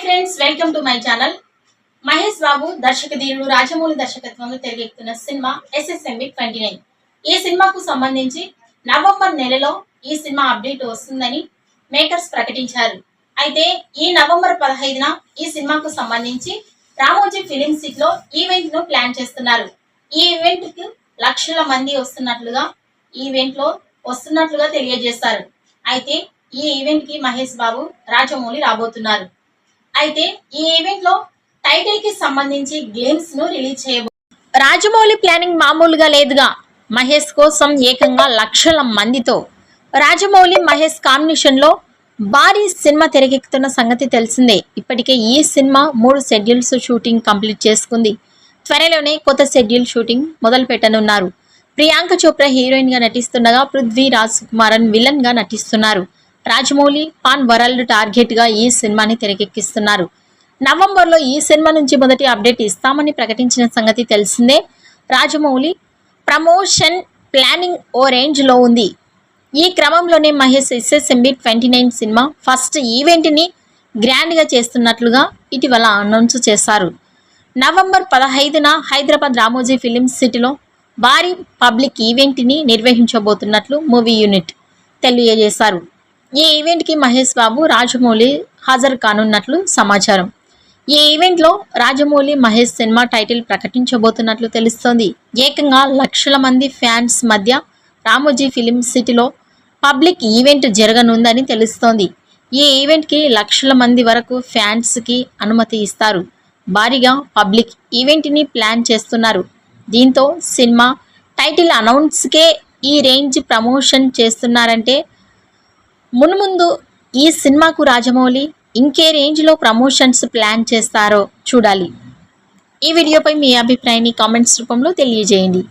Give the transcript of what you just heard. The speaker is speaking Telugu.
Friends, welcome to my channel. Mahesh Babu దర్శకధీరుడు రాజమౌళి దర్శకత్వంలో తెరకెక్కుతున్న సినిమా SSMB 29. ఈ సినిమాకు సంబంధించి నవంబర్ నెలలో ఈ సినిమా అప్డేట్ వస్తుందని మేకర్స్ ప్రకటించారు. అయితే ఈ నవంబర్ 15న ఈ సినిమాకు సంబంధించి రామోజీ ఫిలిం సిటీలో ఈవెంట్ ను ప్లాన్ చేస్తున్నారు. ఈ ఈవెంట్ కు లక్షల మంది వస్తున్నట్లుగా తెలియజేశారు. అయితే ఈ ఈవెంట్ కి మహేష్ బాబు రాజమౌళి రాబోతున్నారు. అయితే ఈ ఈవెంట్ లో టైటిల్ కి సంబంధించి గేమ్స్ ను రిలీజ్ చేయబోతున్నారు. రాజమౌళి ప్లానింగ్ మామూలుగా లేదుగా. మహేష్ కోసం ఏకంగా లక్షల మందితో రాజమౌళి మహేష్ కాంబినేషన్ లో భారీ సినిమా తెరకెక్కుతున్న సంగతి తెలిసిందే. ఇప్పటికే ఈ సినిమా 3 షెడ్యూల్స్ షూటింగ్ కంప్లీట్ చేసుకుంది. త్వరలోనే కొత్త షెడ్యూల్ షూటింగ్ మొదలు పెట్టనున్నారు. ప్రియాంక చోప్రా హీరోయిన్ గా నటిస్తుండగా పృథ్వీ రాజ్ కుమారన్ విలన్ గా నటిస్తున్నారు. రాజమౌళి పాన్ వరల్డ్ టార్గెట్ గా ఈ సినిమాని తెరకెక్కిస్తున్నారు. నవంబర్లో ఈ సినిమా నుంచి మొదటి అప్డేట్ ఇస్తామని ప్రకటించిన సంగతి తెలిసిందే. రాజమౌళి ప్రమోషన్ ప్లానింగ్ ఓ రేంజ్ లో ఉంది. ఈ క్రమంలోనే Mahesh SSMB 29 cinema first event ని గ్రాండ్ గా చేస్తున్నట్లుగా ఇటీవల అనౌన్స్ చేశారు. నవంబర్ 15న హైదరాబాద్ రామోజీ ఫిలిం సిటీలో భారీ పబ్లిక్ ఈవెంట్ ని నిర్వహించబోతున్నట్లు మూవీ యూనిట్ తెలియజేశారు. ఈ ఈవెంట్ కి మహేష్ బాబు రాజమౌళి హాజరు కానున్నట్లు సమాచారం. ఈ ఈవెంట్ లో రాజమౌళి మహేష్ సినిమా టైటిల్ ప్రకటించబోతున్నట్లు తెలుస్తోంది. ఏకంగా లక్షల మంది ఫ్యాన్స్ మధ్య రామోజీ ఫిలిం సిటీలో పబ్లిక్ ఈవెంట్ జరగనుందని తెలుస్తోంది. ఈ ఈవెంట్ కి లక్షల మంది వరకు ఫ్యాన్స్ కి అనుమతి ఇస్తారు. భారీగా పబ్లిక్ ఈవెంట్ ని ప్లాన్ చేస్తున్నారు. దీంతో సినిమా టైటిల్ అనౌన్స్ కే ఈ రేంజ్ ప్రమోషన్ చేస్తున్నారంటే మున్ముందు ఈ సినిమాకు రాజమౌళి ఇంకే రేంజ్లో ప్రమోషన్స్ ప్లాన్ చేస్తారో చూడాలి. ఈ వీడియోపై మీ అభిప్రాయాన్ని కామెంట్స్ రూపంలో తెలియజేయండి.